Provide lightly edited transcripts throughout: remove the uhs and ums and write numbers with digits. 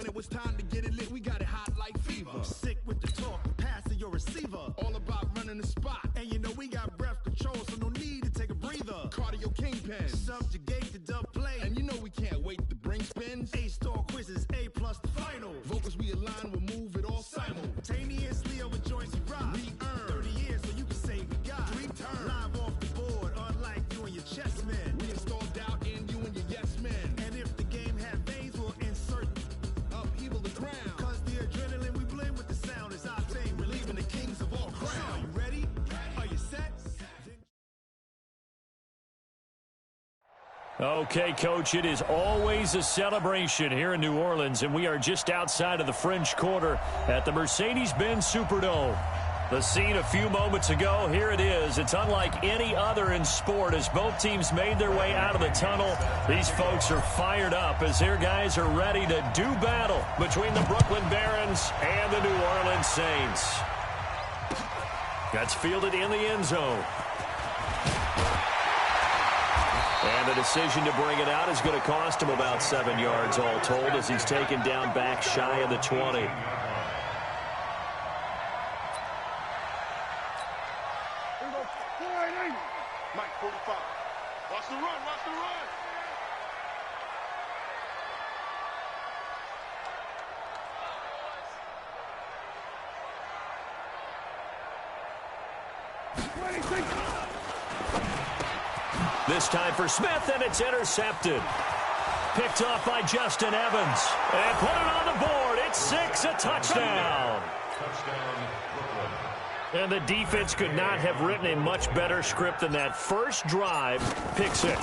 When it was time to get it lit, we got it hot like fever. Sick with the talk, passing your receiver. All about running the spot. And you know we got breath control, so no need to take a breather. Cardio kingpin. Subjugate the dub play. And you know we can't wait to bring spins. A-star quizzes, A+ the final. Vocals we align, we'll move it all simultaneously over joints we rock. We earn 30 years, so you can say we got 3 turns. Live off the board, unlike you and your chess men. We install doubt in you and your yes men. And if the game had veins, we'll insert upheaval the ground. Cause the adrenaline we blend with the sound is our thing. We're leaving the kings of all crowns. Are you ready? Are you set? Okay, Coach, it is always a celebration here in New Orleans, and we are just outside of the French Quarter at the Mercedes-Benz Superdome. The scene a few moments ago, here it is. It's unlike any other in sport as both teams made their way out of the tunnel. These folks are fired up as their guys are ready to do battle between the Brooklyn Barons and the New Orleans Saints. That's fielded in the end zone. And the decision to bring it out is going to cost him about 7 yards all told as he's taken down back shy of the 20. Mike 45. Watch the run, watch the run. This time for Smith, and it's intercepted. Picked off by Justin Evans. And put it on the board. It's 6, a touchdown. And the defense could not have written a much better script than that first drive, pick 6.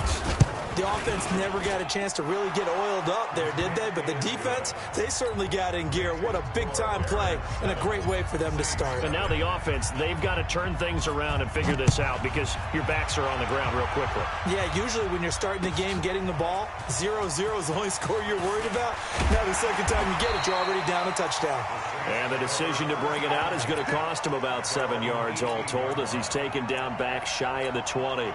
The offense never got a chance to really get oiled up there, did they? But the defense, they certainly got in gear. What a big-time play and a great way for them to start. And now the offense, they've got to turn things around and figure this out because your backs are on the ground real quickly. Yeah, usually when you're starting the game, getting the ball, 0-0 is the only score you're worried about. Now the second time you get it, you're already down a touchdown. And the decision to bring it out is going to cost him about 7 yards all told as he's taken down back shy of the 20.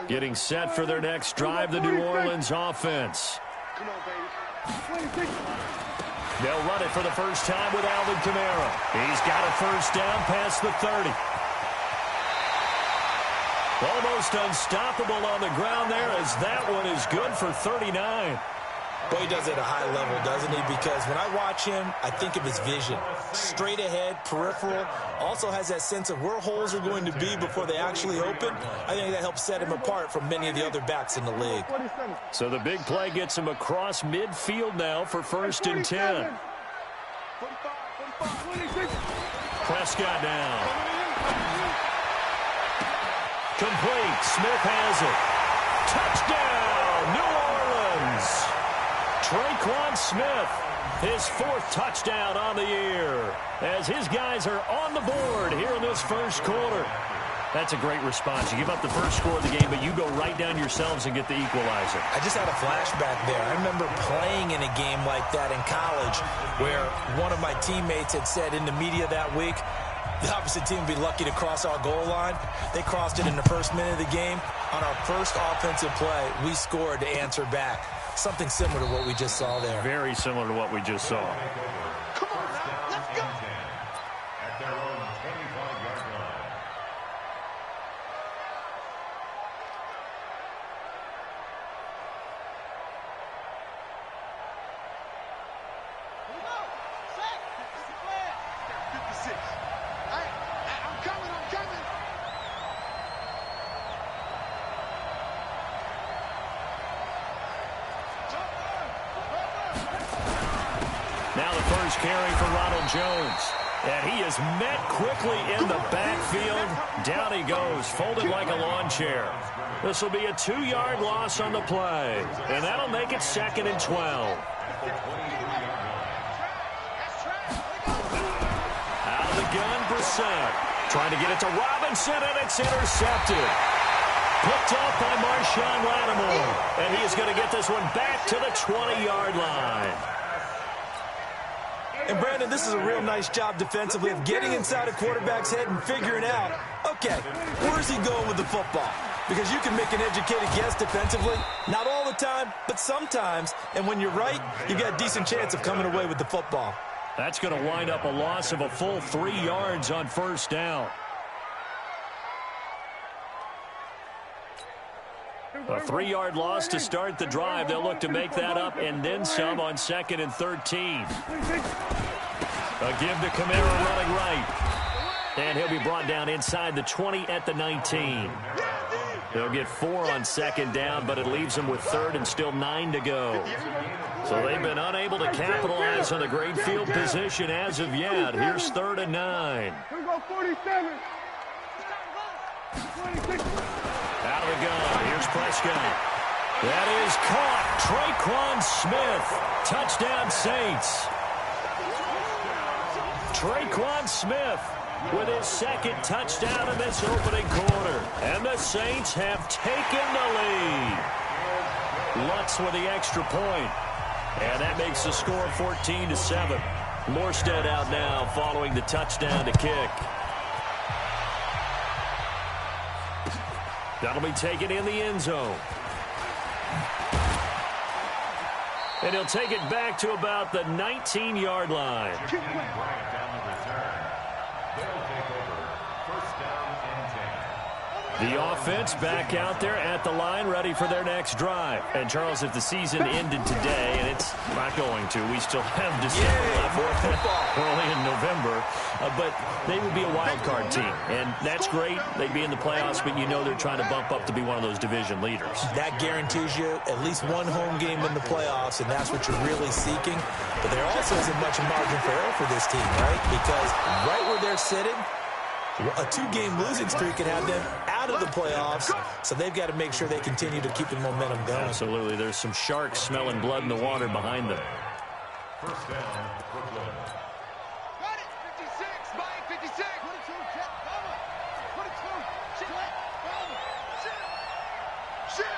Getting set for their next drive, the New Orleans offense. Come on, baby. They'll run it for the first time with Alvin Kamara. He's got a first down past the 30. Almost unstoppable on the ground there as that one is good for 39. Boy, he does it at a high level, doesn't he? Because when I watch him, I think of his vision. Straight ahead, peripheral. Also has that sense of where holes are going to be before they actually open. I think that helps set him apart from many of the other backs in the league. So the big play gets him across midfield now for 1st and 10. Prescott now. Complete. Smith has it. Touchdown, New Orleans. Traquan Smith, his 4th touchdown on the year, as his guys are on the board here in this first quarter. That's a great response. You give up the first score of the game, but you go right down yourselves and get the equalizer. I just had a flashback there. I remember playing in a game like that in college where one of my teammates had said in the media that week, the opposite team would be lucky to cross our goal line. They crossed it in the first minute of the game. On our first offensive play, we scored to answer back. Something similar to what we just saw there. Very similar to what we just saw. Come on now, let's go. At their own 25-yard line. Now the first carry for Ronald Jones. And he is met quickly in the backfield. Down he goes, folded like a lawn chair. This will be a 2-yard loss on the play. And that'll make it 2nd and 12. Out of the gun, Brissett. Trying to get it to Robinson, and it's intercepted. Picked off by Marshawn Lattimore. And he is going to get this one back to the 20-yard line. And, Brandon, this is a real nice job defensively of getting inside a quarterback's head and figuring out, okay, where's he going with the football? Because you can make an educated guess defensively, not all the time, but sometimes. And when you're right, you got a decent chance of coming away with the football. That's going to wind up a loss of a full 3 yards on first down. A 3-yard loss to start the drive. They'll look to make that up and then some on 2nd and 13. A give to Kamara running right. And he'll be brought down inside the 20 at the 19. They'll get 4 on 2nd down, but it leaves them with 3rd and still 9 to go. So they've been unable to capitalize on a great field position as of yet. Here's 3rd and 9. Here we go, 47. 26. Out of the gun. Here's Prescott. That is caught. Traquan Smith. Touchdown, Saints. Traquan Smith with his 2nd touchdown in this opening quarter. And the Saints have taken the lead. Lutz with the extra point. And that makes the score 14-7. Morstead out now following the touchdown to kick. That'll be taken in the end zone. And he'll take it back to about the 19-yard line. The offense back out there at the line, ready for their next drive. And, Charles, if the season ended today, and it's not going to, we still have December left, early in November, but they would be a wild card team. And that's great. They'd be in the playoffs, but you know they're trying to bump up to be one of those division leaders. That guarantees you at least one home game in the playoffs, and that's what you're really seeking. But there also isn't much margin for error for this team, right? Because right where they're sitting, a 2-game losing streak can have them out of the playoffs, so they've got to make sure they continue to keep the momentum going. Absolutely. There's some sharks smelling blood in the water behind them. First down, Brooklyn. Got it, 56, Mike, 56. 22, check, cover. 22, check, cover. Shit.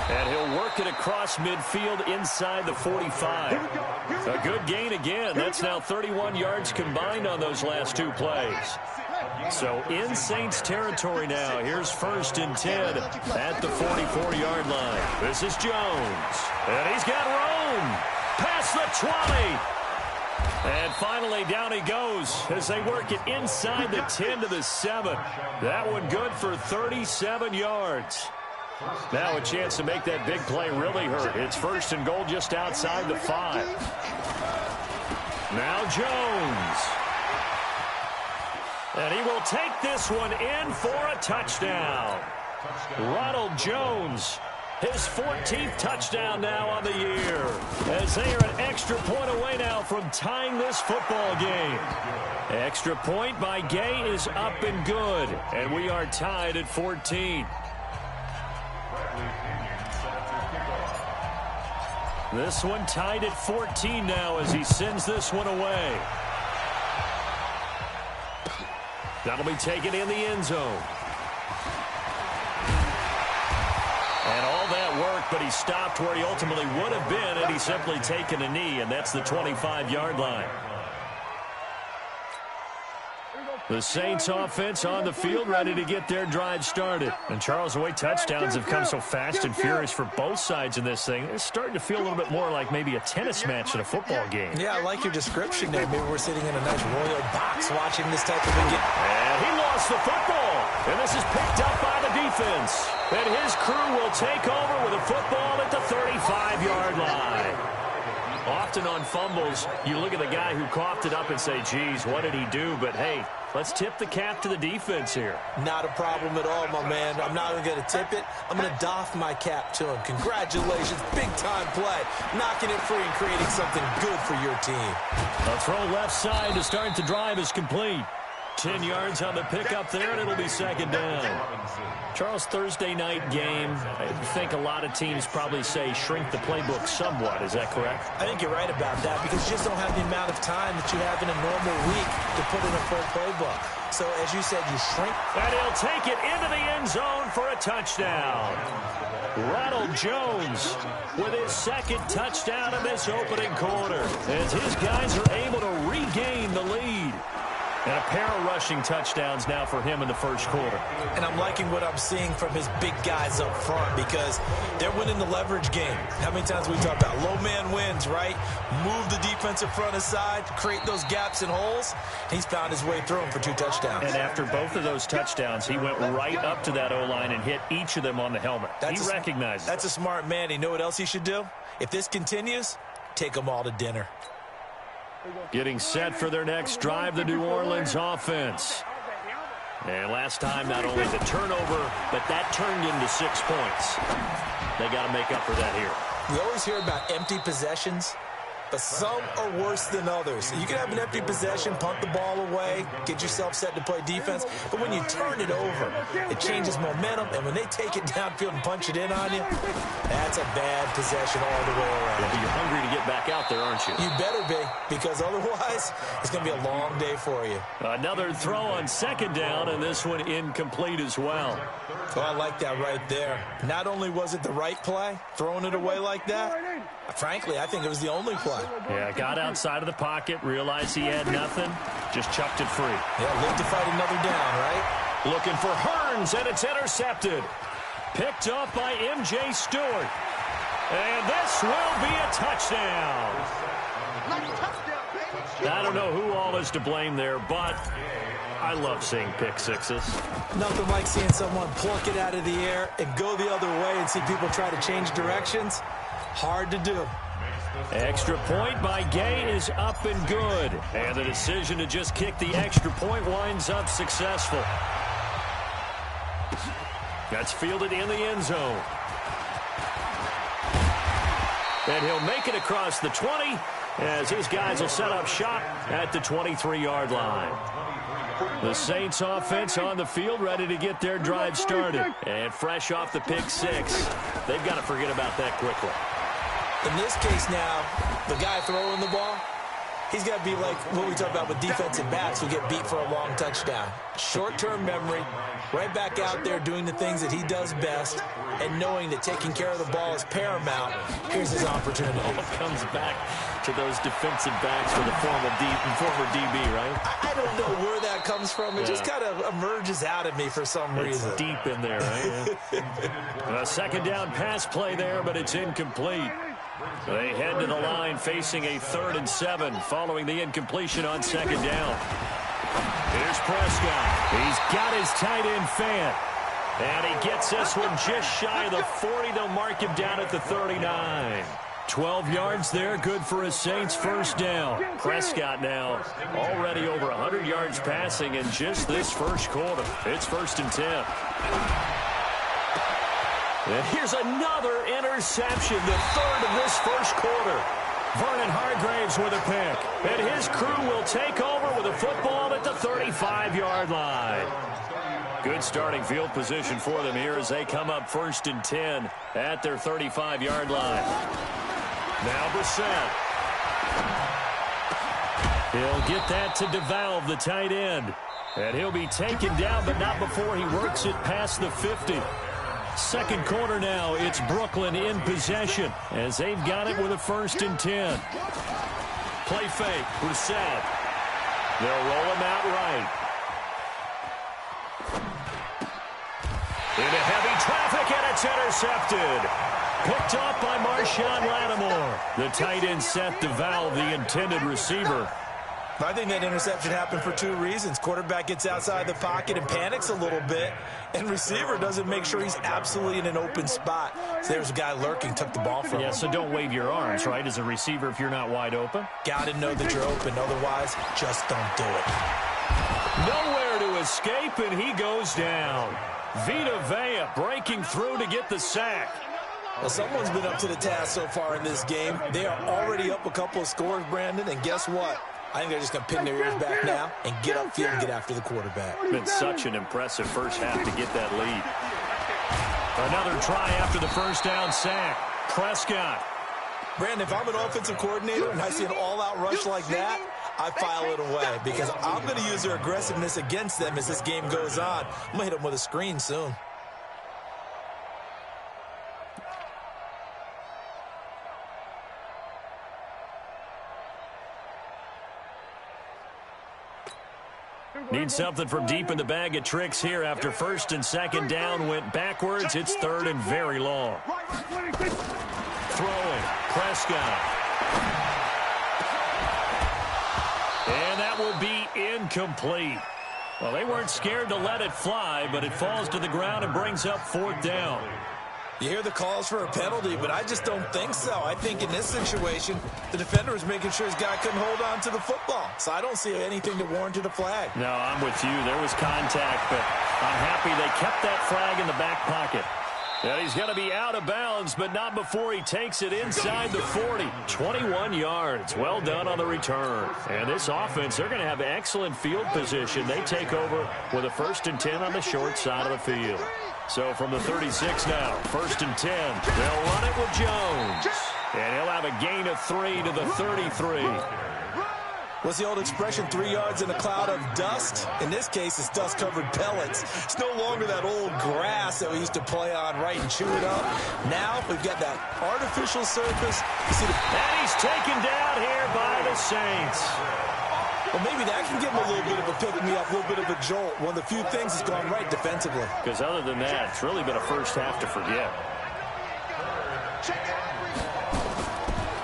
And he'll work it across midfield inside the 45. A good gain again. That's now 31 yards combined on those last 2 plays. So in Saints territory now. Here's 1st and 10 at the 44-yard line. This is Jones. And he's got room. Past the 20. And finally down he goes as they work it inside the 10 to the 7. That one good for 37 yards. Now a chance to make that big play really hurt. It's 1st and goal just outside the 5. Now Jones. And he will take this one in for a touchdown. Ronald Jones, his 14th touchdown now on the year. As they are an extra point away now from tying this football game. Extra point by Gay is up and good. And we are tied at 14. This one tied at 14 now as he sends this one away. That'll be taken in the end zone. And all that work, but he stopped where he ultimately would have been, and he's simply taken a knee, and that's the 25-yard line. The Saints offense on the field ready to get their drive started. And Charles, the way touchdowns have come so fast and furious for both sides in this thing, it's starting to feel a little bit more like maybe a tennis match in a football game. Yeah, I like your description there. Maybe we're sitting in a nice royal box watching this type of a game. And he lost the football. And this is picked up by the defense. And his crew will take over with a football at the 35-yard line. Often on fumbles, you look at the guy who coughed it up and say, geez, what did he do? But, hey, let's tip the cap to the defense here. Not a problem at all, my man. I'm not even going to tip it. I'm going to doff my cap to him. Congratulations. Big-time play. Knocking it free and creating something good for your team. A throw left side to start the drive is complete. 10 yards on the pickup there, and it'll be second down. Charles, Thursday night game, I think a lot of teams probably say shrink the playbook somewhat. Is that correct? I think you're right about that because you just don't have the amount of time that you have in a normal week to put in a full playbook. So, as you said, you shrink. And he'll take it into the end zone for a touchdown. Ronald Jones with his second touchdown in this opening quarter as his guys are able to regain the lead. And a pair of rushing touchdowns now for him in the first quarter. And I'm liking what I'm seeing from his big guys up front because they're winning the leverage game. How many times we talk about low man wins, right? Move the defensive front aside, create those gaps and holes. He's found his way through them for 2 touchdowns. And after both of those touchdowns, he went right up to that O-line and hit each of them on the helmet. He recognizes. That's a smart man. You know what else he should do? If this continues, take them all to dinner. Getting set for their next drive, the New Orleans offense. And last time, not only the turnover, but that turned into 6 points. They got to make up for that here. We always hear about empty possessions, but some are worse than others. You can have an empty possession, punt the ball away, get yourself set to play defense, but when you turn it over, it changes momentum, and when they take it downfield and punch it in on you, that's a bad possession all the way around. Yeah, you're hungry to get back out there, aren't you? You better be, because otherwise, it's going to be a long day for you. Another throw on second down, and this one incomplete as well. Oh, I like that right there. Not only was it the right play, throwing it away like that, frankly, I think it was the only play. Yeah, got outside of the pocket, realized he had nothing, just chucked it free. Yeah, live to fight another down, right? Looking for Hearns, and it's intercepted. Picked up by M.J. Stewart. And this will be a touchdown. I don't know who all is to blame there, but I love seeing pick sixes. Nothing like seeing someone pluck it out of the air and go the other way and see people try to change directions. Hard to do. Extra point by Gay is up and good. And the decision to just kick the extra point winds up successful. That's fielded in the end zone. And he'll make it across the 20 as his guys will set up shop at the 23-yard line. The Saints offense on the field ready to get their drive started. And fresh off the pick six, they've got to forget about that quickly. In this case now, the guy throwing the ball, he's got to be like what we talk about with defensive backs who get beat for a long touchdown. Short-term memory, right back out there doing the things that he does best, and knowing that taking care of the ball is paramount. Here's his opportunity. It comes back to those defensive backs for the former DB, right? I don't know where that comes from. It just kind of emerges out of me for some reason. It's deep in there, right? A second down pass play there, but it's incomplete. They head to the line facing a 3rd and 7 following the incompletion on second down. Here's Prescott. He's got his tight end fan. And he gets this one just shy of the 40. They'll mark him down at the 39. 12 yards there, good for a Saints first down. Prescott now already over 100 yards passing in just this first quarter. It's 1st and 10. And here's another interception, the 3rd of this first quarter. Vernon Hargraves with a pick. And his crew will take over with a football at the 35-yard line. Good starting field position for them here as they come up 1st and 10 at their 35-yard line. Now Brissett. He'll get that to DeValve, the tight end. And he'll be taken down, but not before he works it past the 50. Second quarter now, it's Brooklyn in possession as they've got it with a 1st and 10. Play fake, Brissett. They'll roll him out right. Into heavy traffic, and it's intercepted. Picked up by Marshawn Lattimore. The tight end Seth DeValve, the intended receiver. I think that interception happened for 2 reasons. Quarterback gets outside the pocket and panics a little bit, and receiver doesn't make sure he's absolutely in an open spot. So there's a guy lurking, took the ball from him. Yeah, so don't wave your arms, right, as a receiver if you're not wide open. Got to know that you're open. Otherwise, just don't do it. Nowhere to escape, and he goes down. Vita Vea breaking through to get the sack. Well, someone's been up to the task so far in this game. They are already up a couple of scores, Brandon, and guess what? I think they're just going to pin their ears back now and get upfield and get after the quarterback. Been such an impressive first half to get that lead. Another try after the first down sack. Prescott. Brandon, if I'm an offensive coordinator and I see an all-out rush like that, I file it away because I'm going to use their aggressiveness against them as this game goes on. I'm going to hit them with a screen soon. Need something from deep in the bag of tricks here after first and second down went backwards. It's third and very long. Throwing. Prescott. And that will be incomplete. Well, they weren't scared to let it fly, but it falls to the ground and brings up fourth down. You hear the calls for a penalty, but I just don't think so. I think in this situation, the defender was making sure his guy couldn't hold on to the football. So I don't see anything that warranted a flag. No, I'm with you. There was contact, but I'm happy they kept that flag in the back pocket. And he's going to be out of bounds, but not before he takes it inside the 40. 21 yards. Well done on the return. And this offense, they're going to have excellent field position. They take over with a 1st and 10 on the short side of the field. So from the 36 now, 1st and 10. They'll run it with Jones. And he'll have a gain of 3 to the 33. What's the old expression, 3 yards in a cloud of dust? In this case, it's dust-covered pellets. It's no longer that old grass that we used to play on, right, and chew it up. Now we've got that artificial surface. And he's taken down here by the Saints. Well, maybe that can give him a little bit of a pick-me-up, a little bit of a jolt. One of the few things that's gone right defensively. Because other than that, it's really been a first half to forget.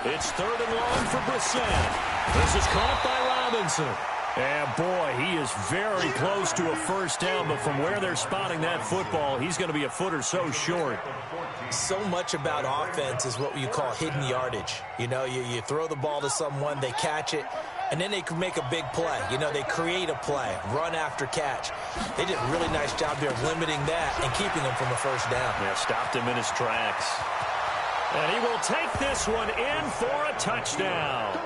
It's third and long for Brissett. This is caught by Robinson. And boy, he is very close to a first down, but from where they're spotting that football, he's going to be a foot or so short. So much about offense is what you call hidden yardage. You know, you throw the ball to someone, they catch it, and then they can make a big play. You know, they create a play, run after catch. They did a really nice job there of limiting that and keeping him from a first down. Yeah, stopped him in his tracks. And he will take this one in for a touchdown.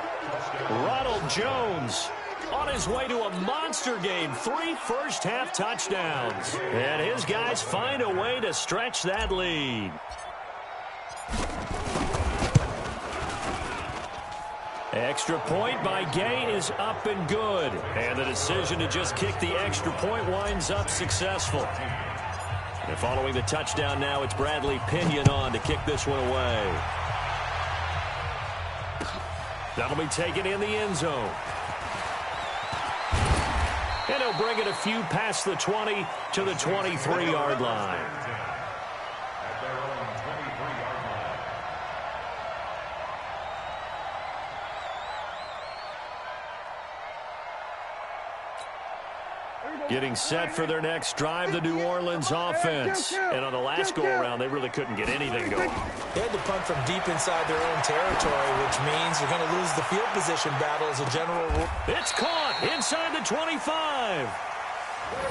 Ronald Jones on his way to a monster game. 3 first-half touchdowns. And his guys find a way to stretch that lead. Extra point by Gay is up and good. And the decision to just kick the extra point winds up successful. And following the touchdown now, it's Bradley Pinion on to kick this one away. That'll be taken in the end zone. And he'll bring it a few past the 20 to the 23-yard line. Getting set for their next drive, the New Orleans offense. And on the last go-around, they really couldn't get anything going. They had to punt from deep inside their own territory, which means they're going to lose the field position battle as a general rule. It's caught inside the 25.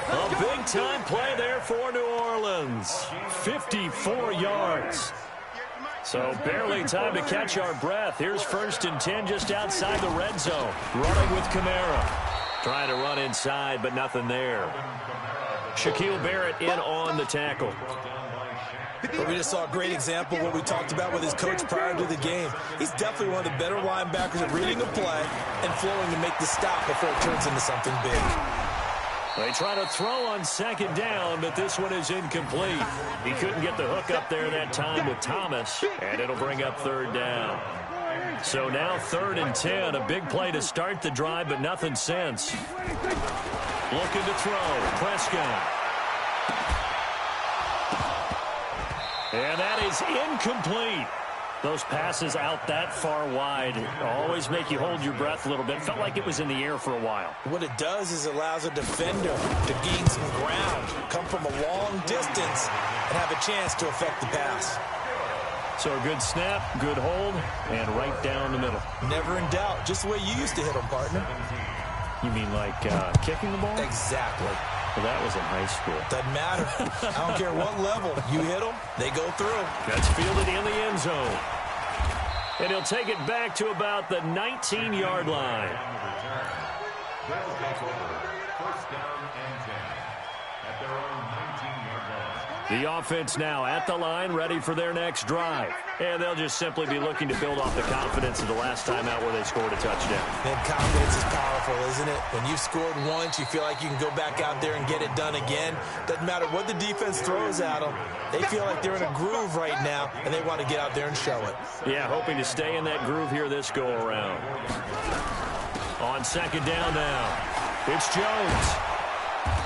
A big-time play there for New Orleans. 54 yards. So barely time to catch our breath. Here's 1st and 10 just outside the red zone. Running with Kamara. Trying to run inside, but nothing there. Shaquille Barrett in on the tackle. But we just saw a great example of what we talked about with his coach prior to the game. He's definitely one of the better linebackers at reading a play and flowing to make the stop before it turns into something big. They try to throw on 2nd down, but this one is incomplete. He couldn't get the hook up there that time with Thomas, and it'll bring up 3rd down. So now 3rd and 10, a big play to start the drive, but nothing since. Looking to throw, Prescott. And that is incomplete. Those passes out that far wide always make you hold your breath a little bit. Felt like it was in the air for a while. What it does is it allows a defender to gain some ground, come from a long distance, and have a chance to affect the pass. So a good snap, good hold, and right down the middle. Never in doubt. Just the way you used to hit them, partner. You mean like kicking the ball? Exactly. Well, that was in high school. Doesn't matter. I don't care what level. You hit them, they go through. That's fielded in the end zone. And he'll take it back to about the 19-yard line. return. They'll take over first down and 10 at their own 19-yard line. The offense now at the line, ready for their next drive. And they'll just simply be looking to build off the confidence of the last time out where they scored a touchdown. And confidence is powerful, isn't it? When you've scored once, you feel like you can go back out there and get it done again. Doesn't matter what the defense throws at them. They feel like they're in a groove right now, and they want to get out there and show it. Yeah, hoping to stay in that groove here this go-around. On second down now, it's Jones.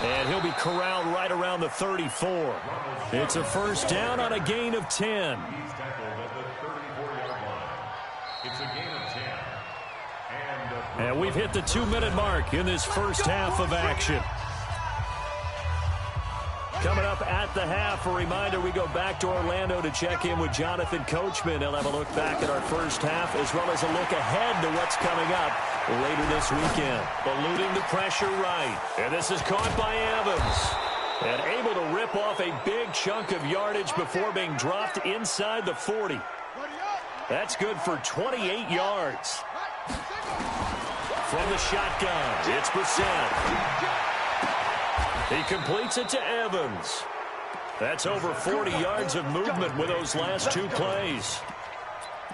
And he'll be corralled right around the 34. It's a first down on a gain of 10. He's tackled at the 34-yard line. It's a gain of 10. And we've hit the 2-minute mark in this first half of action. Coming up at the half, a reminder, we go back to Orlando to check in with Jonathan Coachman. He'll have a look back at our first half as well as a look ahead to what's coming up later this weekend. Eluding the pressure right. And this is caught by Evans. And able to rip off a big chunk of yardage before being dropped inside the 40. That's good for 28 yards. From the shotgun, it's Brissett. He completes it to Evans. That's over 40 yards of movement with those last two plays.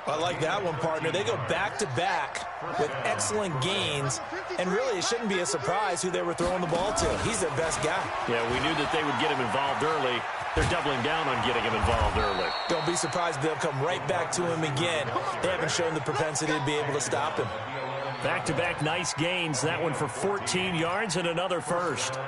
I like that one, partner. They go back-to-back with excellent gains, and really it shouldn't be a surprise who they were throwing the ball to. He's their best guy. Yeah, we knew that they would get him involved early. They're doubling down on getting him involved early. Don't be surprised if they'll come right back to him again. They haven't shown the propensity to be able to stop him. Back-to-back nice gains. That one for 14 yards and another first.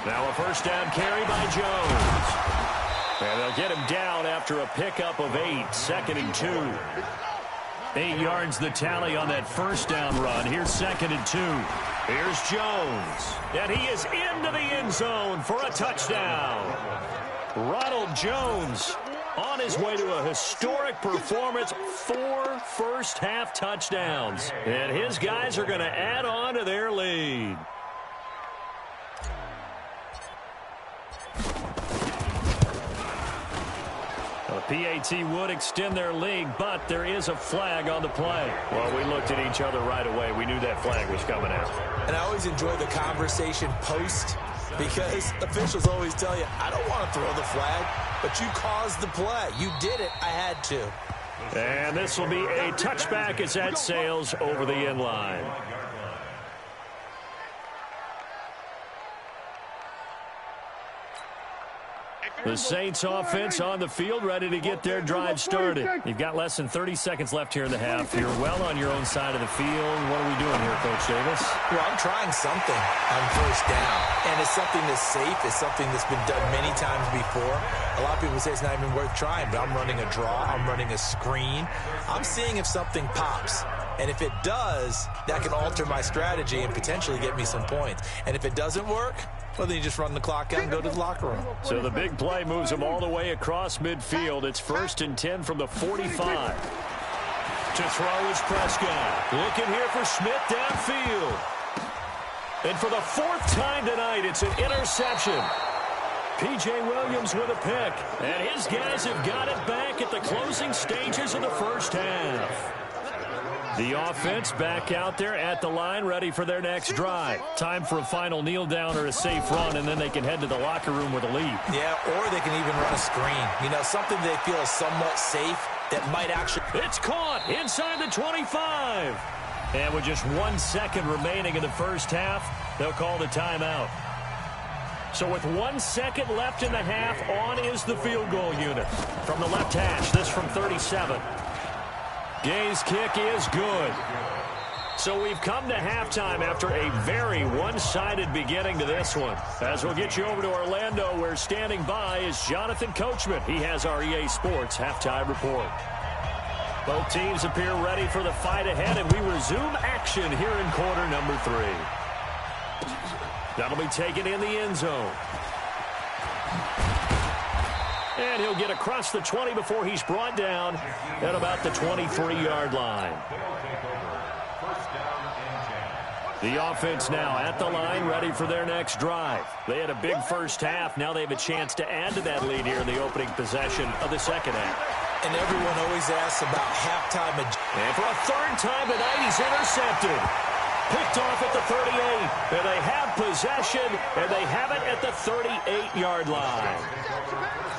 Now a first down carry by Jones. And they'll get him down after a pickup of 8, 2nd and 2. 8 yards the tally on that first down run. Here's 2nd and 2. Here's Jones. And he is into the end zone for a touchdown. Ronald Jones on his way to a historic performance. 4 first-half touchdowns. And his guys are going to add on to their lead. PAT would extend their lead, but there is a flag on the play. Well, we looked at each other right away. We knew that flag was coming out. And I always enjoy the conversation post because officials always tell you, I don't want to throw the flag, but you caused the play. You did it. I had to. And this will be a touchback as that sails over the end line. The Saints offense on the field, ready to get their drive started. You've got less than 30 seconds left here in the half. You're well on your own side of the field. What are we doing here, Coach Davis? Well, I'm trying something on first down, and it's something that's safe. It's something that's been done many times before. A lot of people say it's not even worth trying, but I'm running a draw. I'm running a screen. I'm seeing if something pops. And if it does, that can alter my strategy and potentially get me some points. And if it doesn't work, well, then you just run the clock out and go to the locker room. So the big play moves them all the way across midfield. It's 1st and 10 from the 45. To throw is Prescott. Looking here for Smith downfield. And for the 4th time tonight, it's an interception. P.J. Williams with a pick. And his guys have got it back at the closing stages of the first half. The offense back out there at the line, ready for their next drive. Time for a final kneel down or a safe run, and then they can head to the locker room with a lead. Yeah, or they can even run a screen. You know, something they feel is somewhat safe that might actually... It's caught inside the 25. And with just 1 second remaining in the first half, they'll call the timeout. So with 1 second left in the half, on is the field goal unit. From the left hash, this from 37. Gay's kick is good. So we've come to halftime after a very one-sided beginning to this one. As we'll get you over to Orlando, where standing by is Jonathan Coachman. He has our EA Sports halftime report. Both teams appear ready for the fight ahead, and we resume action here in quarter number 3. That'll be taken in the end zone. And he'll get across the 20 before he's brought down at about the 23-yard line. The offense now at the line, ready for their next drive. They had a big first half. Now they have a chance to add to that lead here in the opening possession of the second half. And everyone always asks about halftime. And for a third time tonight, he's intercepted. Picked off at the 38. And they have possession, and they have it at the 38-yard line.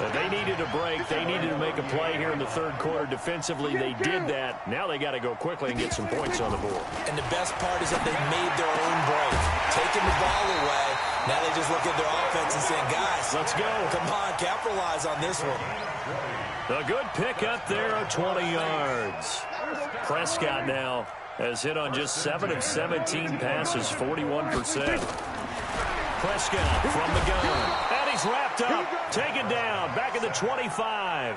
And they needed a break. They needed to make a play here in the third quarter. Defensively, they did that. Now they got to go quickly and get some points on the board. And the best part is that they made their own break. Taking the ball away. Now they just look at their offense and saying, guys, let's go. Come on, capitalize on this one. A good pick up there of 20 yards. Prescott now has hit on just 7 of 17 passes, 41%. Prescott from the gun. And he's wrapped up, taken down, back at the 25.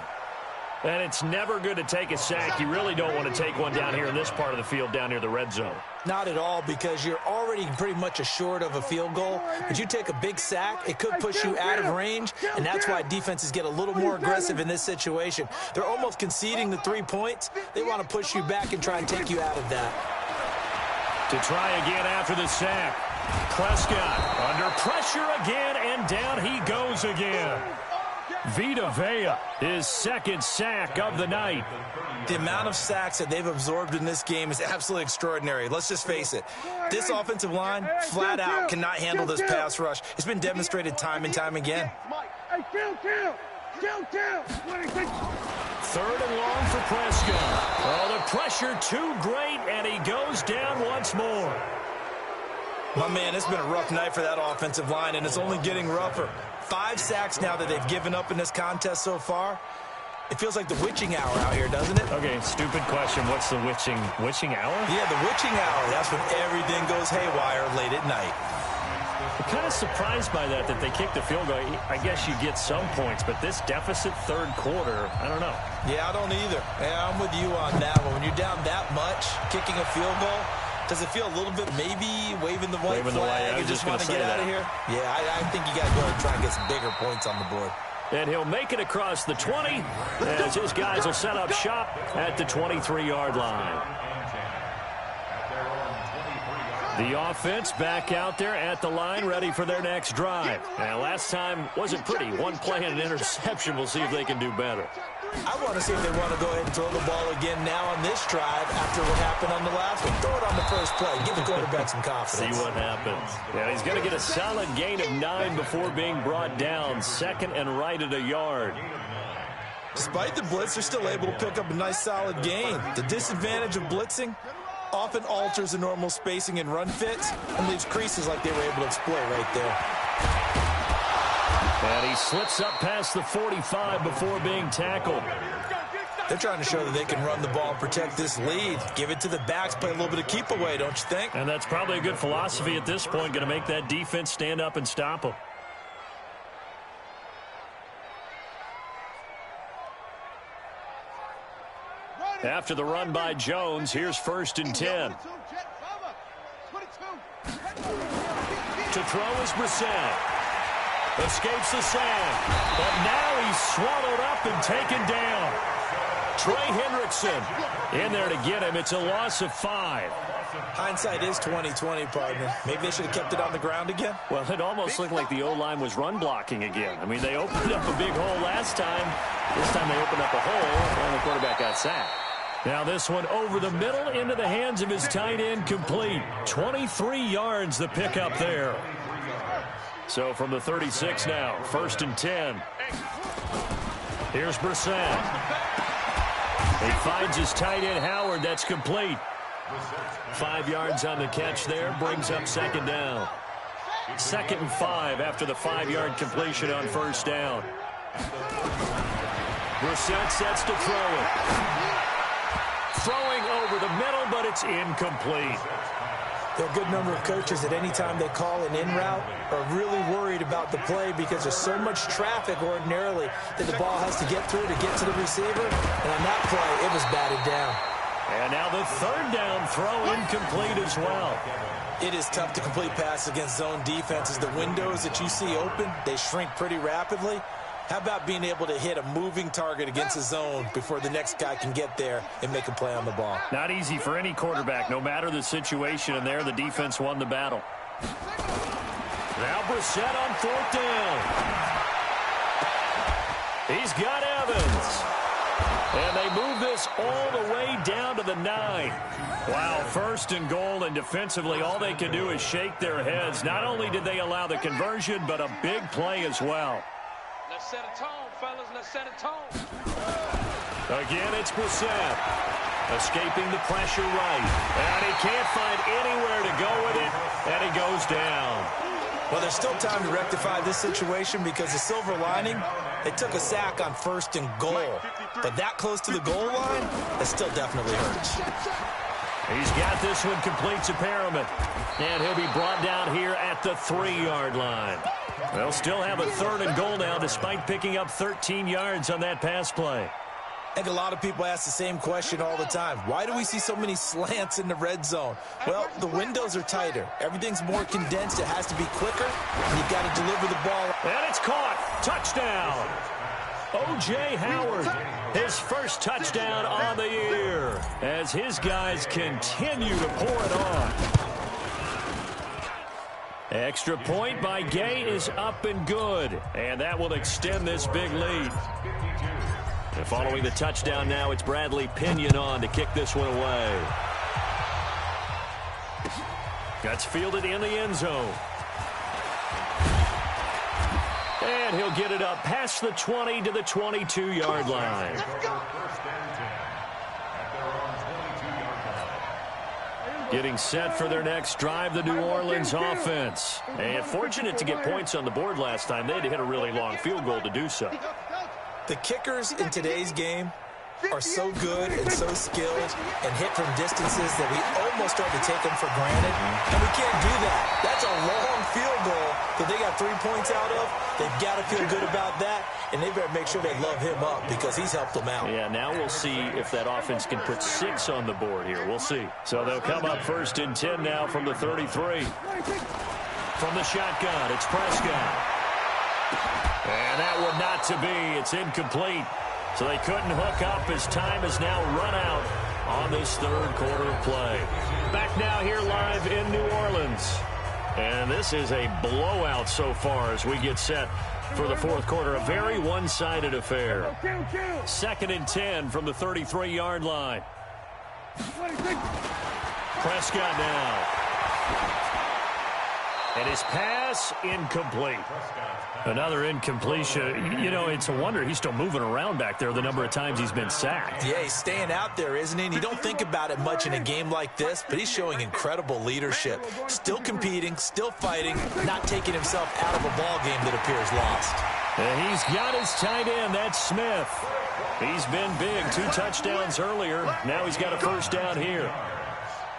And it's never good to take a sack. You really don't want to take one down here in this part of the field, down near the red zone. Not at all, because you're already pretty much assured of a field goal. But you take a big sack, it could push you out of range, and that's why defenses get a little more aggressive in this situation. They're almost conceding the 3 points. They want to push you back and try and take you out of that. To try again after the sack. Prescott under pressure again, and down he goes again. Vita Vea, his second sack of the night. The amount of sacks that they've absorbed in this game is absolutely extraordinary. Let's just face it. This offensive line, flat out, cannot handle this pass rush. It's been demonstrated time and time again. Third and long for Prescott. Oh, the pressure too great, and he goes down once more. My man, it's been a rough night for that offensive line, and it's only getting rougher. 5 sacks now that they've given up in this contest so far. It feels like the witching hour out here, doesn't it? Okay, stupid question. What's the witching hour? Yeah, the witching hour. That's when everything goes haywire late at night. I'm kind of surprised by that they kicked the field goal. I guess you get some points, but this deficit third quarter, I don't know. Yeah, I don't either. Yeah, I'm with you on that one. When you're down that much, kicking a field goal, does it feel a little bit maybe waving the white flag and just want to get out of here? Yeah, I think you got to go and try and get some bigger points on the board. And he'll make it across the 20 as his guys will set up shop at the 23-yard line. The offense back out there at the line, ready for their next drive. And last time wasn't pretty. One play and an interception. We'll see if they can do better. I want to see if they want to go ahead and throw the ball again now on this drive after what happened on the last one. Throw it on the first play. Give the quarterback some confidence. See what happens. Yeah, he's going to get a solid gain of 9 before being brought down. Second and right at a yard. Despite the blitz, they're still able to pick up a nice solid gain. The disadvantage of blitzing often alters the normal spacing and run fits and leaves creases like they were able to exploit right there. And he slips up past the 45 before being tackled. They're trying to show that they can run the ball and protect this lead. Give it to the backs, play a little bit of keep away, don't you think? And that's probably a good philosophy at this point, going to make that defense stand up and stop them. After the run by Jones, here's 1st and 10. To throw is Brissett. Escapes the sack. But now he's swallowed up and taken down. Trey Hendrickson in there to get him. It's a loss of 5. Hindsight is 20/20, partner. Maybe they should have kept it on the ground again. Well, it almost looked like the O-line was run blocking again. I mean, they opened up a big hole last time. This time they opened up a hole, and the quarterback got sacked. Now this one over the middle into the hands of his tight end, complete. 23 yards the pickup there. So from the 36 now, 1st and 10. Here's Brissett. He finds his tight end, Howard. That's complete. 5 yards on the catch there. Brings up 2nd down. 2nd and 5 after the 5-yard completion on 1st down. Brissett sets to throw it. Throwing over the middle, but it's incomplete. There are a good number of coaches that any time they call an in route are really worried about the play because there's so much traffic ordinarily that the ball has to get through to get to the receiver. And on that play, it was batted down. And now the 3rd down throw incomplete as well. It is tough to complete passes against zone defenses. The windows that you see open, they shrink pretty rapidly. How about being able to hit a moving target against his zone before the next guy can get there and make a play on the ball? Not easy for any quarterback, no matter the situation, and there the defense won the battle. Now Brissett on 4th down. He's got Evans. And they move this all the way down to the 9. Wow, 1st and goal, and defensively all they can do is shake their heads. Not only did they allow the conversion, but a big play as well. Let's set a tone, fellas. Let's set a tone. Again, it's Brissett. Escaping the pressure right. And he can't find anywhere to go with it, and he goes down. Well, there's still time to rectify this situation because the silver lining, they took a sack on 1st and goal. But that close to the goal line, that still definitely hurts. He's got this one complete to Perriman. And he'll be brought down here at the 3-yard line. They'll still have a 3rd and goal now despite picking up 13 yards on that pass play. I think a lot of people ask the same question all the time. Why do we see so many slants in the red zone? Well, the windows are tighter. Everything's more condensed. It has to be quicker, and you've got to deliver the ball. And it's caught. Touchdown. O.J. Howard, his first touchdown on the year as his guys continue to pour it on. Extra point by Gay is up and good, and that will extend this big lead. And following the touchdown now, it's Bradley Pinion on to kick this one away. That's fielded in the end zone. And he'll get it up past the 20 to the 22-yard line. Getting set for their next drive, the New Orleans offense. And fortunate to get points on the board last time. They had to hit a really long field goal to do so. The kickers in today's game are so good and so skilled and hit from distances that we almost start to take them for granted. And we can't do that. That's a long field goal that they got 3 points out of. They've got to feel good about that, and they better make sure they love him up because he's helped them out. Yeah, now we'll see if that offense can put 6 on the board here. We'll see. So they'll come up 1st and 10 now from the 33. From the shotgun, it's Prescott. And that one not to be. It's incomplete. So they couldn't hook up as time has now run out on this 3rd quarter of play. Back now here live in New Orleans. And this is a blowout so far as we get set for the 4th quarter. A very one-sided affair. 2nd and 10 from the 33-yard line. Prescott now. And his pass incomplete. Another incompletion. You know, it's a wonder he's still moving around back there the number of times he's been sacked. Yeah, he's staying out there, isn't he? And you don't think about it much in a game like this, but he's showing incredible leadership. Still competing, still fighting, not taking himself out of a ball game that appears lost. And he's got his tight end. That's Smith. He's been big. 2 touchdowns earlier. Now he's got a 1st down here.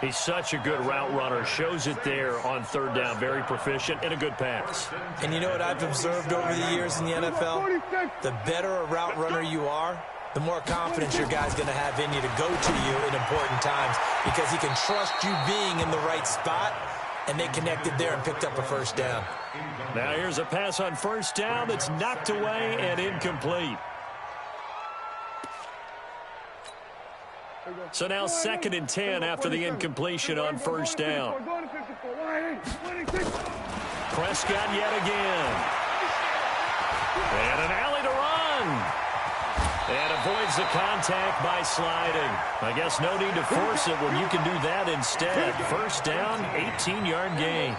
He's such a good route runner. Shows it there on 3rd down. Very proficient and a good pass. And you know what I've observed over the years in the NFL? The better a route runner you are, the more confidence your guy's going to have in you to go to you in important times because he can trust you being in the right spot, and they connected there and picked up a 1st down. Now here's a pass on 1st down that's knocked away and incomplete. So now 2nd and 10 after the incompletion on 1st down. Prescott yet again. And an alley to run. And avoids the contact by sliding. I guess no need to force it when you can do that instead. 1st down, 18-yard gain.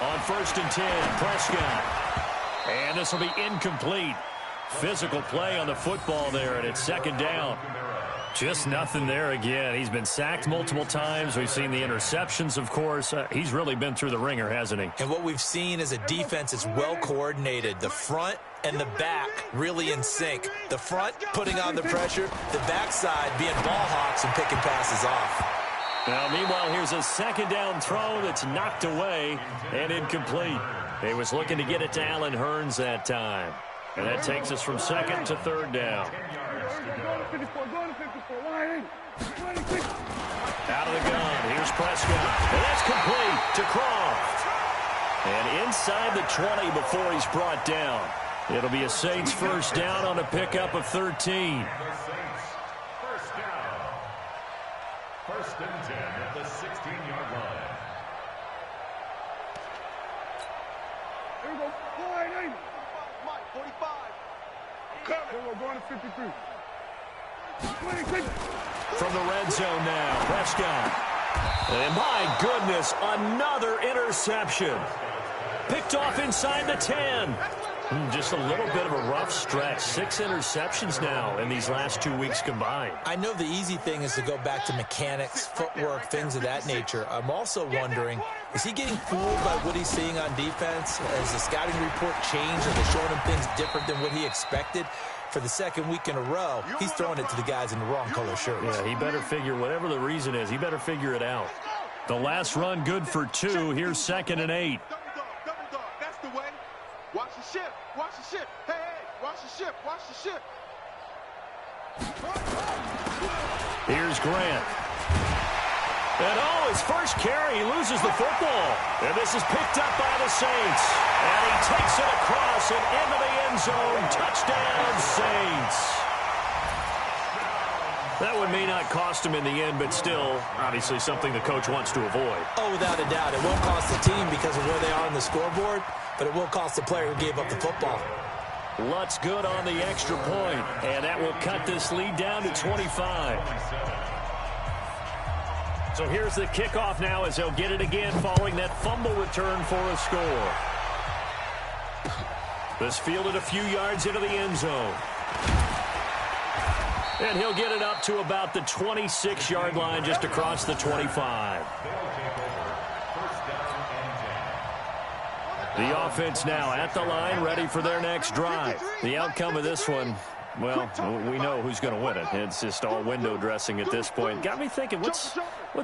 On 1st and 10, Prescott. And this will be incomplete. Physical play on the football there, and it's 2nd down. Just nothing there again. He's been sacked multiple times. We've seen the interceptions, of course. He's really been through the ringer, hasn't he? And what we've seen is a defense that's well coordinated. The front and the back really in sync. The front putting on the pressure, the backside being ball hawks and picking passes off. Now, meanwhile, here's a 2nd down throw that's knocked away and incomplete. He was looking to get it to Allen Hurns that time. And that takes us from 2nd to 3rd down. Out of the gun. Here's Prescott. And that's complete to Croft. And inside the 20 before he's brought down. It'll be a Saints first down on a pickup of 13. The Saints, first down. First and 10 at the 16-yard line. Here we go. 45. Coming. We're going to 53. 26. From the red zone now, Prescott. And my goodness, another interception. Picked off inside the 10. Just a little bit of a rough stretch. 6 interceptions now in these last 2 weeks combined. I know the easy thing is to go back to mechanics, footwork, things of that nature. I'm also wondering, is he getting fooled by what he's seeing on defense? Has the scouting report changed? Are they showing him things different than what he expected? For the second week in a row, he's throwing it to the guys in the wrong color shirts. Yeah, he better figure, whatever the reason is, he better figure it out. The last run good for 2. Here's 2nd and 8. Double dog. That's the way. Watch the ship. Watch the ship. Hey, watch the ship. Watch the ship. Here's Grant. And his first carry, he loses the football. And this is picked up by the Saints. And he takes it across and into the end zone. Touchdown, Saints. That one may not cost him in the end, but still, obviously something the coach wants to avoid. Oh, without a doubt. It won't cost the team because of where they are on the scoreboard, but it will cost the player who gave up the football. Lutz good on the extra point, and that will cut this lead down to 25. So here's the kickoff now as they'll get it again following that fumble return for a score. This fielded a few yards into the end zone. And he'll get it up to about the 26-yard line just across the 25. The offense now at the line, ready for their next drive. The outcome of this one, well, we know who's going to win it. It's just all window dressing at this point. Got me thinking, what's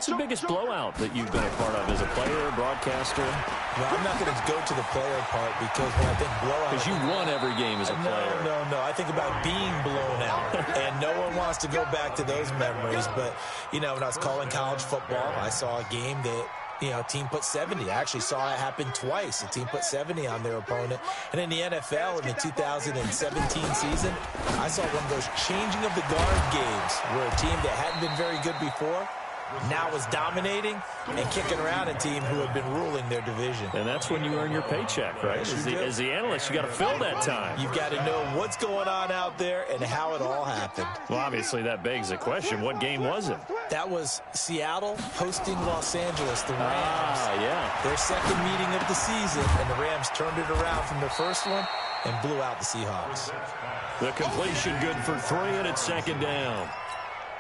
the biggest blowout that you've been a part of as a player, broadcaster? Well, I'm not going to go to the player part because when I think blowout... Because you won every game as a player. No. I think about being blown out, and no one wants to go back to those memories. But, you know, when I was calling college football, I saw a game that... team put 70. I actually saw it happen twice. A team put 70 on their opponent. And in the NFL, in the 2017 season, I saw one of those changing of the guard games where a team that hadn't been very good before now was dominating and kicking around a team who had been ruling their division. And that's when you earn your paycheck, right? As the analyst, you got to fill that time. You've got to know what's going on out there and how it all happened. Well, obviously, that begs the question, what game was it? That was Seattle hosting Los Angeles, the Rams. Yeah. Their second meeting of the season, and the Rams turned it around from their first one and blew out the Seahawks. The completion good for 3, and it's 2nd down.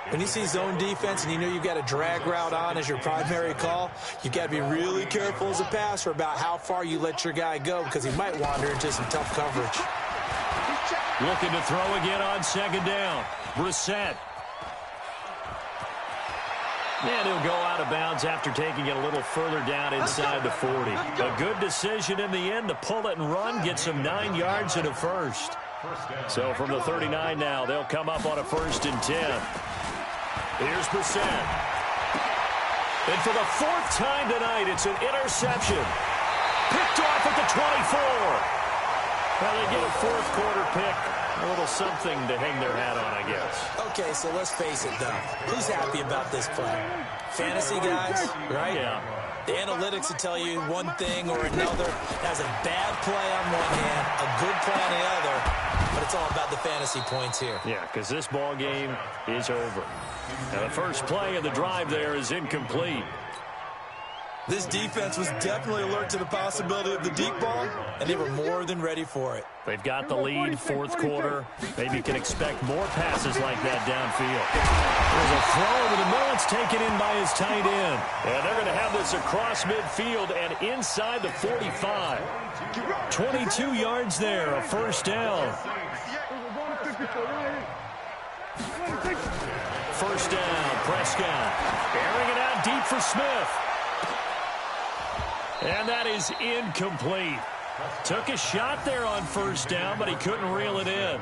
When you see zone defense and you know you've got a drag route on as your primary call, you've got to be really careful as a passer about how far you let your guy go because he might wander into some tough coverage. Looking to throw again on 2nd down. Brissett. And he'll go out of bounds after taking it a little further down inside the 40. A good decision in the end to pull it and run, get some 9 yards and a first. So from the 39 now, they'll come up on a 1st and 10. Here's Brissett. And for the 4th time tonight, it's an interception. Picked off at the 24. Well, they get a 4th quarter pick. A little something to hang their hat on, I guess. Okay, so let's face it, though. Who's happy about this play? Fantasy guys, right? Yeah. The analytics will tell you one thing or another. That's a bad play on one hand, a good play on the other, but it's all about the fantasy points here. Yeah, because this ball game is over. Now, the first play of the drive there is incomplete. This defense was definitely alert to the possibility of the deep ball, and they were more than ready for it. They've got the lead, 4th quarter. Maybe you can expect more passes like that downfield. There's a throw over the middle. It's taken in by his tight end. And they're going to have this across midfield and inside the 45. 22 yards there, a 1st down. 1st down, Prescott. Airing it out deep for Smith. And that is incomplete. Took a shot there on 1st down, but he couldn't reel it in.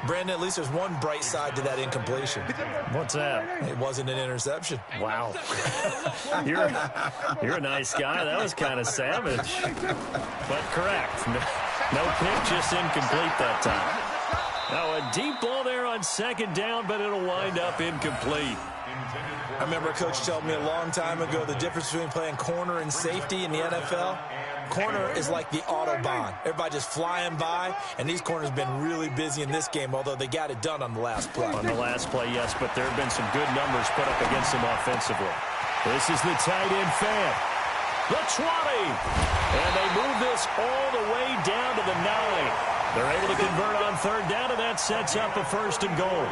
Brandon, at least there's one bright side to that incompletion. What's that? It wasn't an interception. Wow. You're a nice guy. That was kind of savage. But correct. No pick, just incomplete that time. Now a deep ball there on second down, but it'll wind up incomplete. I remember a coach told me a long time ago the difference between playing corner and safety in the NFL. Corner is like the Autobahn. Everybody just flying by, and these corners have been really busy in this game, although they got it done on the last play. On the last play, yes, but there have been some good numbers put up against them offensively. This is the tight end fan. The 20. And they move this all the way down to the 9. They're able to convert on third down, and that sets up a first and goal.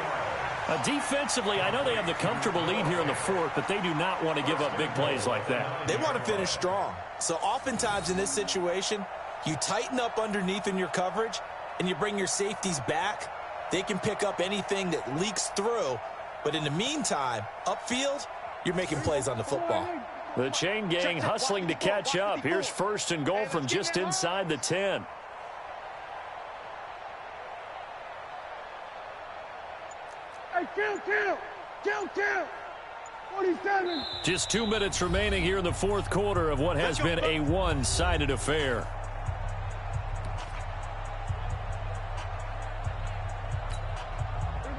Defensively, I know they have the comfortable lead here in the fourth, but they do not want to give up big plays like that. They want to finish strong. So oftentimes in this situation, you tighten up underneath in your coverage, and you bring your safeties back. They can pick up anything that leaks through. But in the meantime, upfield, you're making plays on the football. The chain gang hustling to catch up. Here's first and goal from just inside the 10. Hey, kill. 47. Just 2 minutes remaining here in the fourth quarter of what has been a one-sided affair.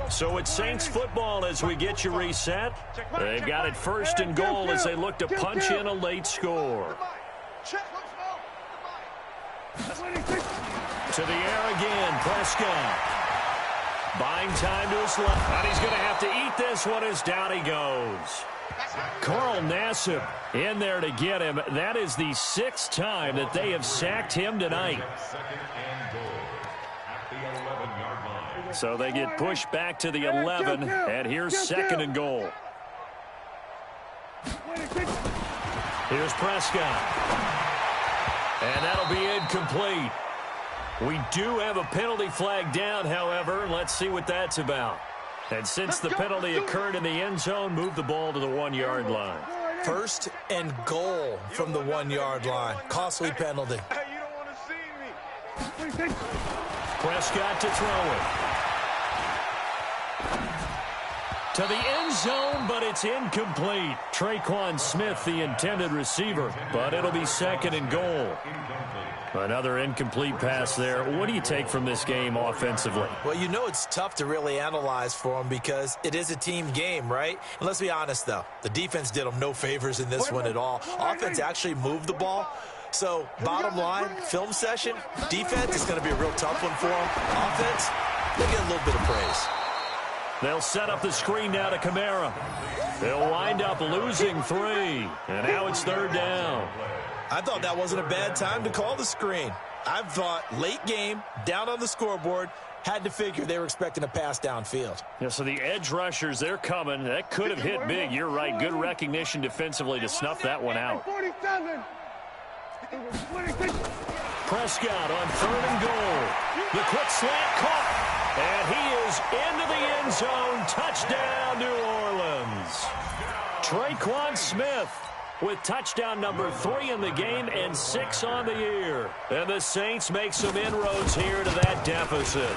So it's Saints football as we get you reset. They've got it first and goal as they look to punch in a late score. To the air again, Prescott. Buying time to his left. And he's going to have to eat this one as down he goes. Carl Nassib in there to get him. That is the 6th time that they have sacked him tonight. So they get pushed back to the 11, and here's second and goal. Here's Prescott. And that'll be incomplete. We do have a penalty flag down, however. Let's see what that's about. And since the penalty occurred in the end zone, move the ball to the 1-yard line. First and goal from the 1-yard line. Costly penalty. Hey, you don't want to see me. Prescott to throw it. To the end zone, but it's incomplete. Traquan Smith, the intended receiver, but it'll be second and goal. Another incomplete pass there. What do you take from this game offensively? Well, you know it's tough to really analyze for them because it is a team game, right? And let's be honest, though. The defense did them no favors in this one at all. Offense actually moved the ball. So, bottom line, film session, defense is going to be a real tough one for them. Offense, they get a little bit of praise. They'll set up the screen now to Kamara. They'll wind up losing 3. And now it's third down. I thought that wasn't a bad time to call the screen. I thought late game, down on the scoreboard, had to figure they were expecting a pass downfield. Yeah, so the edge rushers, they're coming. That could have hit big. You're right. Good recognition defensively to snuff that one out. 47. Prescott on third and goal. The quick slant caught. And he is into the end zone. Touchdown, New Orleans. Traquan Smith with touchdown number 3 in the game and 6 on the year. And the Saints make some inroads here to that deficit.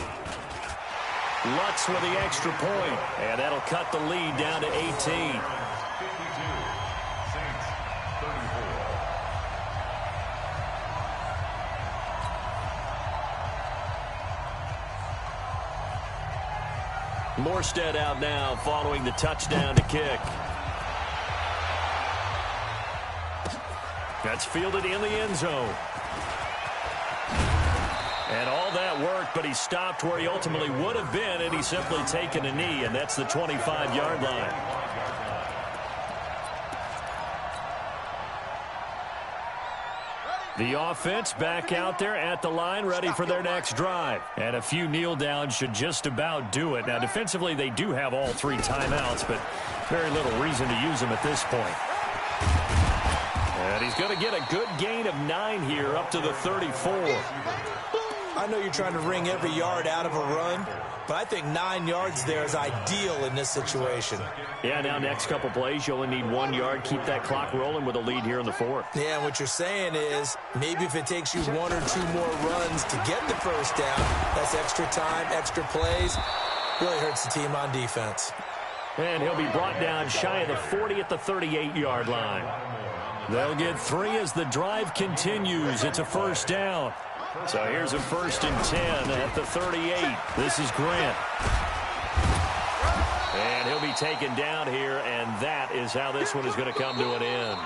Lutz with the extra point, and that'll cut the lead down to 18. 52, Saints 34. Morstead out now following the touchdown to kick. That's fielded in the end zone. And all that worked, but he stopped where he ultimately would have been, and he's simply taken a knee, and that's the 25-yard line. The offense back out there at the line, ready for their next drive. And a few kneel downs should just about do it. Now, defensively, they do have all 3 timeouts, but very little reason to use them at this point. And he's going to get a good gain of 9 here up to the 34. I know you're trying to wring every yard out of a run, but I think 9 yards there is ideal in this situation. Yeah, now next couple plays, you only need 1 yard. Keep that clock rolling with a lead here in the fourth. Yeah, and what you're saying is maybe if it takes you 1 or 2 more runs to get the first down, that's extra time, extra plays. Really hurts the team on defense. And he'll be brought down shy of the 40 at the 38-yard line. They'll get 3 as the drive continues. It's a first down. So here's a 1st and 10 at the 38. This is Grant. And he'll be taken down here, and that is how this one is going to come to an end.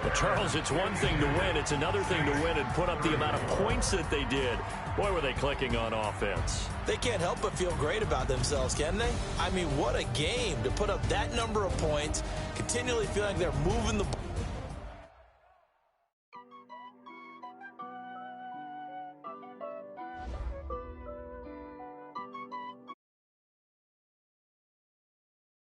But Charles, it's one thing to win. It's another thing to win and put up the amount of points that they did. Boy, were they clicking on offense. They can't help but feel great about themselves, can they? I mean, what a game to put up that number of points, continually feel like they're moving the ball.